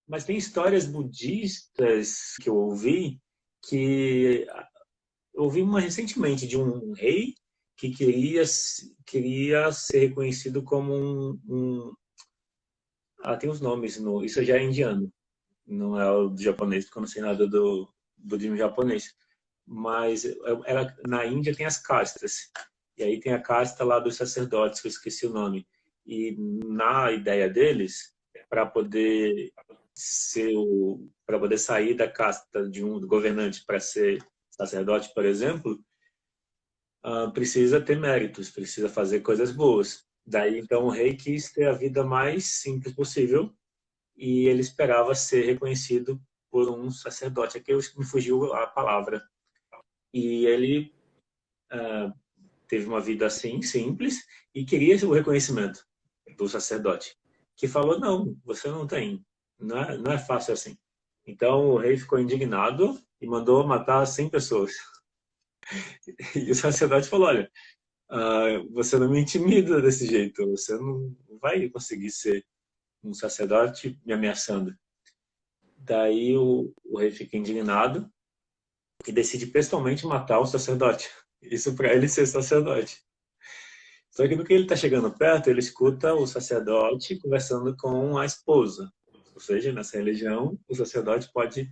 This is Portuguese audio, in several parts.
Mas tem histórias budistas que eu ouvi, que eu ouvi uma recentemente de um rei que queria ser reconhecido como tem os nomes, isso já é indiano, não é o do japonês, porque eu não sei nada do budismo japonês. Mas na Índia tem as castas, e aí tem a casta lá dos sacerdotes, que eu esqueci o nome. E na ideia deles, para poder para poder sair da casta de um governante para ser sacerdote, por exemplo, precisa ter méritos, precisa fazer coisas boas. Daí, então, o rei quis ter a vida mais simples possível e ele esperava ser reconhecido por um sacerdote. Aqui me fugiu a palavra. E ele teve uma vida assim, simples, e queria o reconhecimento do sacerdote, que falou, não, você não tem, não é fácil assim. Então, o rei ficou indignado e mandou matar 100 pessoas. E o sacerdote falou, olha, você não me intimida desse jeito, você não vai conseguir ser um sacerdote me ameaçando. Daí o rei fica indignado e decide pessoalmente matar o sacerdote. Isso para ele ser sacerdote. Só que no que ele está chegando perto, ele escuta o sacerdote conversando com a esposa. Ou seja, nessa religião, o sacerdote pode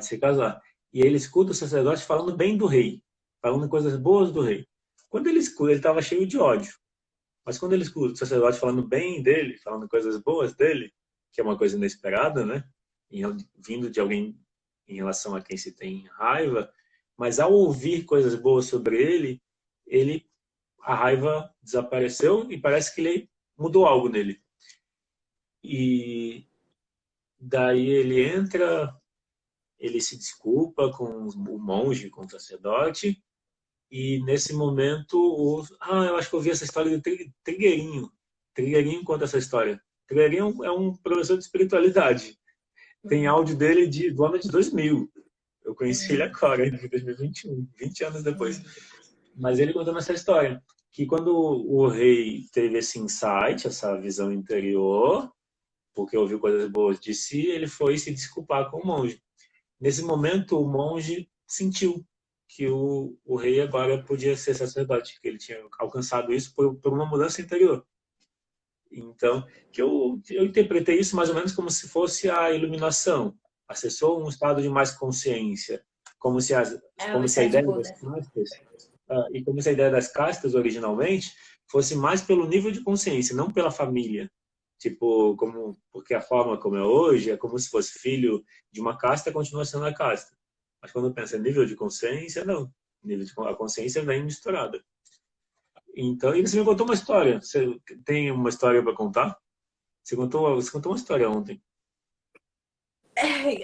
se casar. E ele escuta o sacerdote falando bem do rei, falando coisas boas do rei. Quando ele escuta, ele estava cheio de ódio. Mas quando ele escuta o sacerdote falando bem dele, falando coisas boas dele, que é uma coisa inesperada, né? Vindo de alguém em relação a quem se tem raiva, mas ao ouvir coisas boas sobre ele a raiva desapareceu e parece que ele mudou algo nele. E daí ele entra, ele se desculpa com o monge, com o sacerdote, e nesse momento, eu acho que eu vi essa história do Trigueirinho. Trigueirinho conta essa história. Trigueirinho é um professor de espiritualidade. Tem áudio dele do ano de 2000. Eu conheci ele agora, em 2021, 20 anos depois. Mas ele contando essa história, que quando o rei teve esse insight, essa visão interior, porque ouviu coisas boas de si, ele foi se desculpar com o monge. Nesse momento, o monge sentiu que o rei agora podia ser sacerdote, que ele tinha alcançado isso por uma mudança interior. Então, que eu interpretei isso mais ou menos como se fosse a iluminação. Acessou um estado de mais consciência, como se, como se a ideia das castas, e como se a ideia das castas originalmente fosse mais pelo nível de consciência, não pela família. Tipo, porque a forma como é hoje é como se fosse filho de uma casta, continua sendo a casta. Mas quando pensa em nível de consciência, não. A consciência vem misturada. Então, e você me contou uma história. Você tem uma história para contar? Você contou uma história ontem.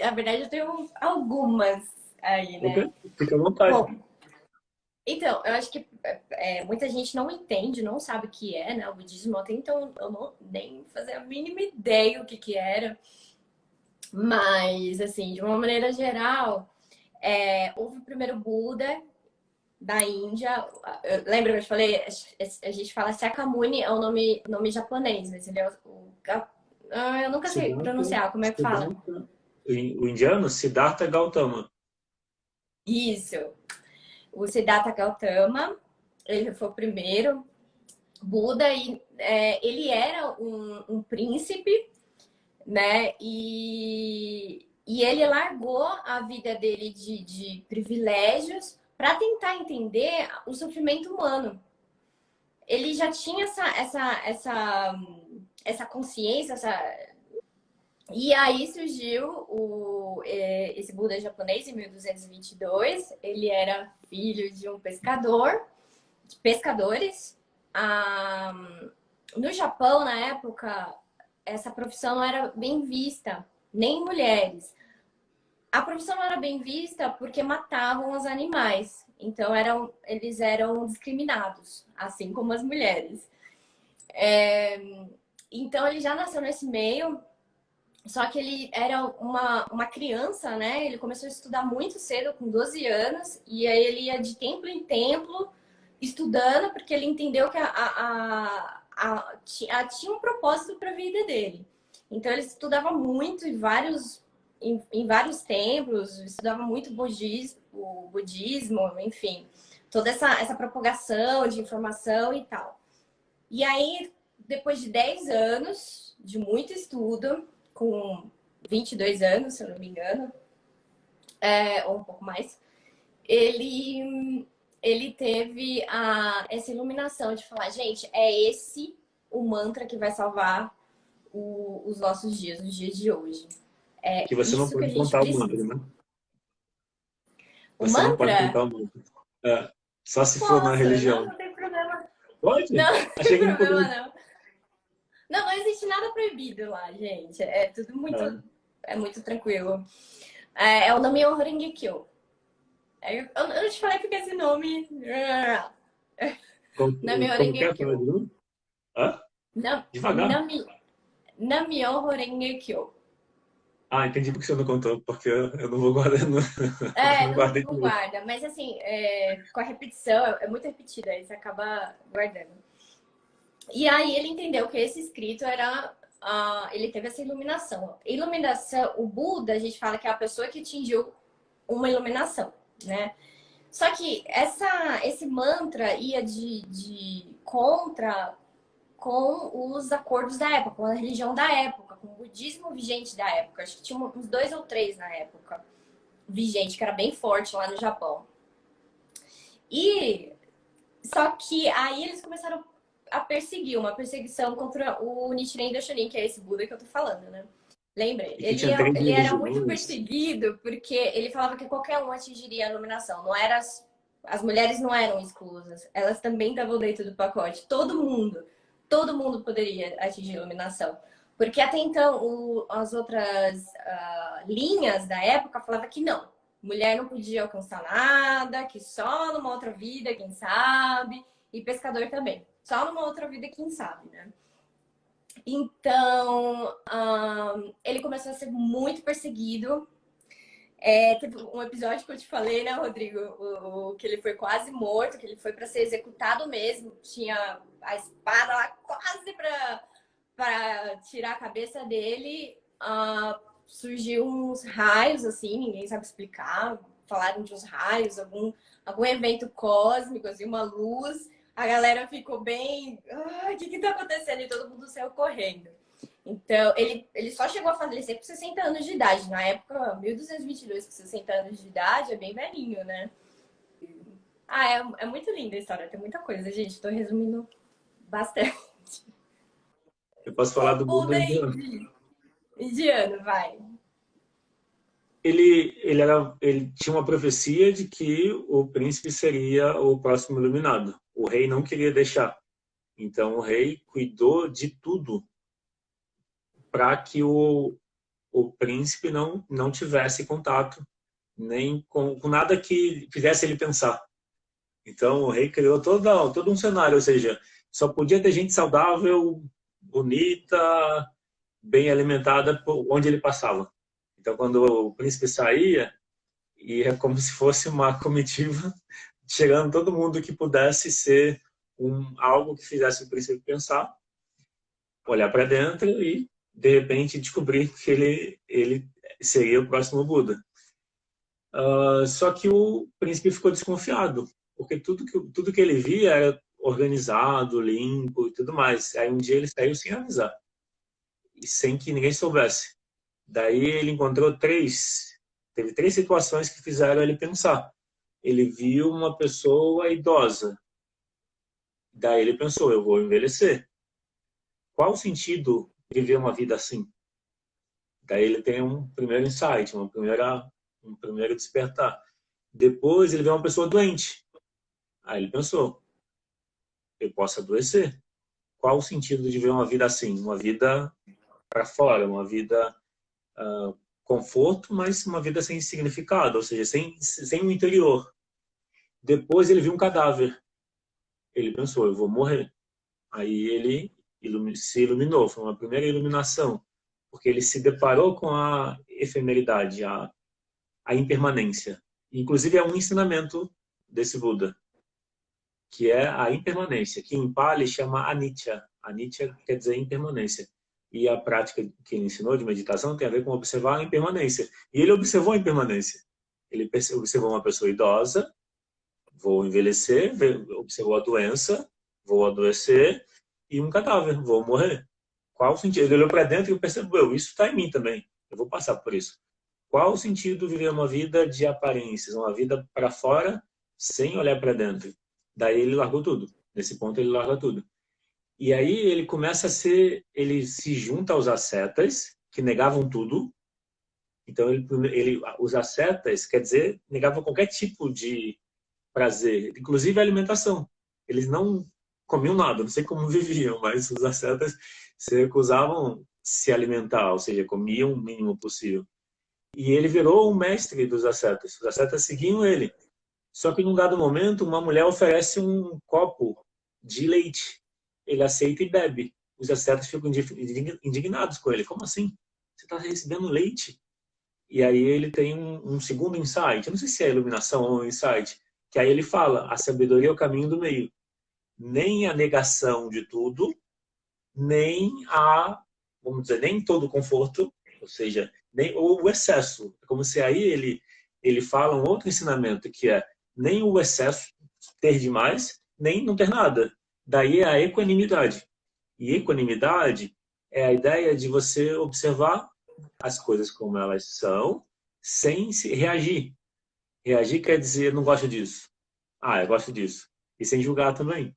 Na verdade, eu tenho algumas aí, Ok? né? Fica à vontade. Bom, então, eu acho que muita gente não entende, não sabe o que é, né? O budismo, até então eu não nem fazia a mínima ideia o que era. Mas, assim, de uma maneira geral, houve o primeiro Buda da Índia. Lembra que eu te falei? A gente fala Shakyamuni, é o nome japonês, mas ele é eu nunca sei pronunciar, como é que fala? O indiano, Siddhartha Gautama. Isso. O Siddhartha Gautama, ele foi o primeiro Buda e ele era um príncipe, né? E ele largou a vida dele de privilégios para tentar entender o sofrimento humano. Ele já tinha essa consciência, e aí surgiu esse Buda japonês em 1222. Ele era filho de um pescador, de pescadores. No Japão, na época, essa profissão não era bem vista, nem mulheres. A profissão não era bem vista porque matavam os animais. Então, eles eram discriminados, assim como as mulheres. Então, ele já nasceu nesse meio, só que ele era uma criança, né? Ele começou a estudar muito cedo, com 12 anos, e aí ele ia de templo em templo, estudando, porque ele entendeu que tinha um propósito para a vida dele. Então ele estudava muito em vários templos, estudava muito o budismo, enfim, toda essa propagação de informação e tal. E aí, depois de 10 anos de muito estudo, com 22 anos, se eu não me engano, ou um pouco mais, ele teve essa iluminação de falar, gente, é esse o mantra que vai salvar os nossos dias, os dias de hoje. É Que você não isso que a pode gente contar o mantra, precisa. né? O Você não pode mantra? contar o mantra. É, só se for na Posso, não, religião. não tem problema. Pode? Não, não Achei tem que não problema, poderia. não. Não, não existe nada proibido lá, gente. É tudo É. muito tranquilo. É o nome Horengekyo. Eu não te falei porque esse nome. Nami Como que é? Horengekyo. Fala de novo? Hã? Devagar. Namyo Horengekyo. Ah, entendi porque você não contou, porque eu não vou guardar, não, não Não, guardei não tudo. guarda, mas assim, com a repetição, é muito repetida, aí você acaba guardando. E aí ele entendeu que esse escrito era. Ele teve essa iluminação. Iluminação, o Buda, a gente fala que é a pessoa que atingiu uma iluminação, né? Só que esse mantra ia de contra com os acordos da época, com a religião da época, com o budismo vigente da época. Acho que tinha uns 2 ou 3 na época vigente, que era bem forte lá no Japão. E só que aí eles começaram a perseguir, uma perseguição contra o Nichiren Daishonin, que é esse Buda que eu tô falando, né? Lembra? E que tinha três Ele era muito religiões. perseguido porque ele falava que qualquer um atingiria a iluminação. Não era as mulheres não eram exclusas, elas também estavam dentro do pacote. Todo mundo poderia atingir a iluminação. Porque até então as outras linhas da época falavam que não. Mulher não podia alcançar nada, que só numa outra vida, quem sabe. E pescador também. Só numa outra vida, quem sabe, né? Então, ele começou a ser muito perseguido. Teve um episódio que eu te falei, né, Rodrigo? Que ele foi quase morto, que ele foi para ser executado mesmo. Tinha a espada lá quase para tirar a cabeça dele. Surgiu uns raios, assim, ninguém sabe explicar. Falaram de uns raios, algum evento cósmico, assim, uma luz. A galera ficou bem. O que tá acontecendo? E todo mundo saiu correndo. Então, ele só chegou a falecer com 60 anos de idade. Na época, 1222, com 60 anos de idade, é bem velhinho, né? É muito linda a história, tem muita coisa, gente. Tô resumindo bastante. Eu posso falar O do Buda Buda indiano. indiano, vai. Ele tinha uma profecia de que o príncipe seria o próximo iluminado. O rei não queria deixar. Então o rei cuidou de tudo para que o príncipe não tivesse contato nem com nada que fizesse ele pensar. Então o rei criou todo um cenário, ou seja, só podia ter gente saudável, bonita, bem alimentada por onde ele passava. Então quando o príncipe saía, ia como se fosse uma comitiva, chegando todo mundo que pudesse ser algo que fizesse o príncipe pensar, olhar para dentro e de repente descobrir que ele seria o próximo Buda. Só que o príncipe ficou desconfiado, porque tudo que ele via era organizado, limpo e tudo mais. Aí um dia ele saiu sem avisar, e sem que ninguém soubesse. Daí ele teve três situações que fizeram ele pensar. Ele viu uma pessoa idosa, daí ele pensou, eu vou envelhecer. Qual o sentido de viver uma vida assim? Daí ele tem um primeiro insight, um primeiro despertar. Depois ele vê uma pessoa doente. Aí ele pensou, eu posso adoecer. Qual o sentido de viver uma vida assim? Uma vida para fora, uma vida conforto, mas uma vida sem significado, ou seja, sem o interior. Depois ele viu um cadáver. Ele pensou, eu vou morrer. Aí ele se iluminou, foi uma primeira iluminação, porque ele se deparou com a efemeridade, a impermanência. Inclusive é um ensinamento desse Buda, que é a impermanência, que em Pali chama anicca. Anicca quer dizer impermanência. E a prática que ele ensinou de meditação tem a ver com observar a impermanência. E ele observou a impermanência. Ele observou uma pessoa idosa, vou envelhecer, observou a doença, vou adoecer, e um cadáver, vou morrer. Qual o sentido? Ele olhou para dentro e percebeu, isso está em mim também, eu vou passar por isso. Qual o sentido viver uma vida de aparências, uma vida para fora, sem olhar para dentro? Daí ele largou tudo. Nesse ponto ele larga tudo. E aí ele começa a ele se junta aos ascetas, que negavam tudo. Então os ascetas, quer dizer, negavam qualquer tipo de prazer, inclusive a alimentação. Eles não comiam nada, não sei como viviam, mas os ascetas se recusavam se alimentar, ou seja, comiam o mínimo possível. E ele virou o mestre dos ascetas. Os ascetas seguiam ele. Só que num dado momento, uma mulher oferece um copo de leite. Ele aceita e bebe. Os ascetas ficam indignados com ele. Como assim? Você está recebendo leite? E aí ele tem um segundo insight. Eu não sei se é iluminação ou um insight. Que aí ele fala, a sabedoria é o caminho do meio. Nem a negação de tudo, nem vamos dizer, nem todo o conforto, ou seja, nem o excesso. É como se aí ele fala um outro ensinamento, que é nem o excesso, ter demais, nem não ter nada. Daí é a equanimidade. E equanimidade é a ideia de você observar as coisas como elas são, sem se reagir. Reagir quer dizer, não gosto disso. Ah, eu gosto disso. E sem julgar também.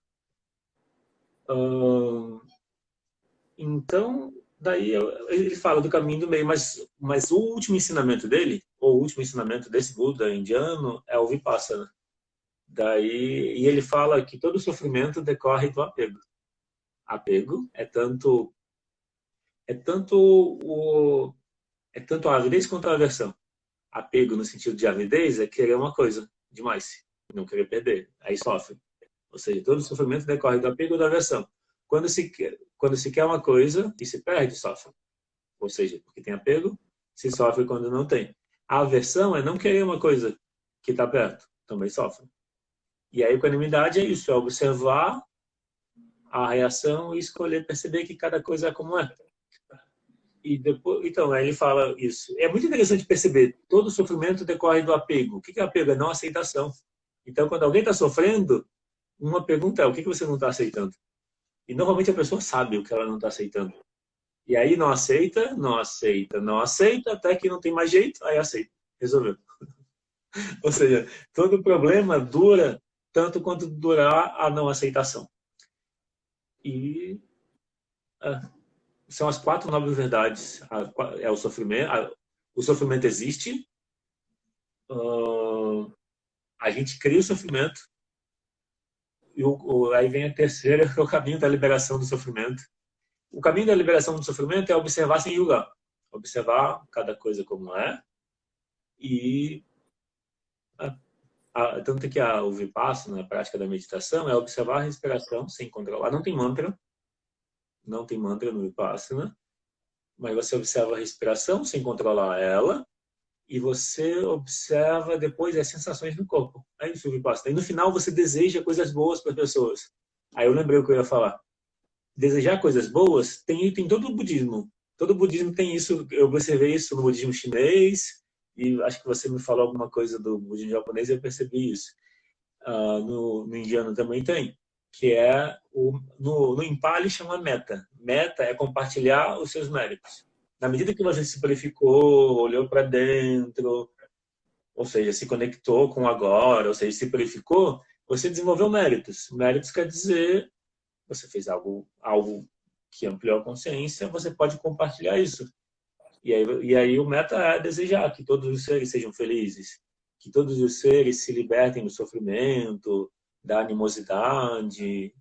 Então, daí ele fala do caminho do meio, mas o último ensinamento dele, ou o último ensinamento desse Buda indiano, é o Vipassana. E ele fala que todo sofrimento decorre do apego. Apego é tanto a avidez quanto a aversão. Apego no sentido de avidez é querer uma coisa demais, não querer perder, aí sofre. Ou seja, todo sofrimento decorre do apego ou da aversão. Quando se quer uma coisa e se perde, sofre. Ou seja, porque tem apego, se sofre quando não tem. A aversão é não querer uma coisa que está perto, também sofre. E a equanimidade é isso, é observar a reação e escolher, perceber que cada coisa é como é. E depois, então, aí ele fala isso. É muito interessante perceber, todo sofrimento decorre do apego. O que é apego? É não aceitação. Então, quando alguém está sofrendo, uma pergunta é, o que você não está aceitando? E normalmente a pessoa sabe o que ela não está aceitando. E aí não aceita, não aceita, não aceita, até que não tem mais jeito, aí aceita. Resolveu. Ou seja, todo problema dura tanto quanto durar a não aceitação. E são as 4 nobres verdades. É o sofrimento. O sofrimento existe. A gente cria o sofrimento. E aí vem a terceira, que é o caminho da liberação do sofrimento. O caminho da liberação do sofrimento é observar sem julgar. Observar cada coisa como é. E tanto que o Vipassana, a prática da meditação, é observar a respiração sem controlar. Não tem mantra no Vipassana, mas você observa a respiração sem controlar ela e você observa depois as sensações do corpo. É isso o Vipassana. E no final você deseja coisas boas para as pessoas. Aí eu lembrei o que eu ia falar. Desejar coisas boas tem todo o budismo. Todo o budismo tem isso. Eu observei isso no budismo chinês e acho que você me falou alguma coisa do budismo japonês e eu percebi isso. No indiano também tem, que é no Impali chama meta. Meta é compartilhar os seus méritos. Na medida que você se purificou, olhou para dentro, ou seja, se conectou com o agora, ou seja, se purificou, você desenvolveu méritos. Méritos quer dizer você fez algo que ampliou a consciência, você pode compartilhar isso. E aí o meta é desejar que todos os seres sejam felizes, que todos os seres se libertem do sofrimento, da animosidade.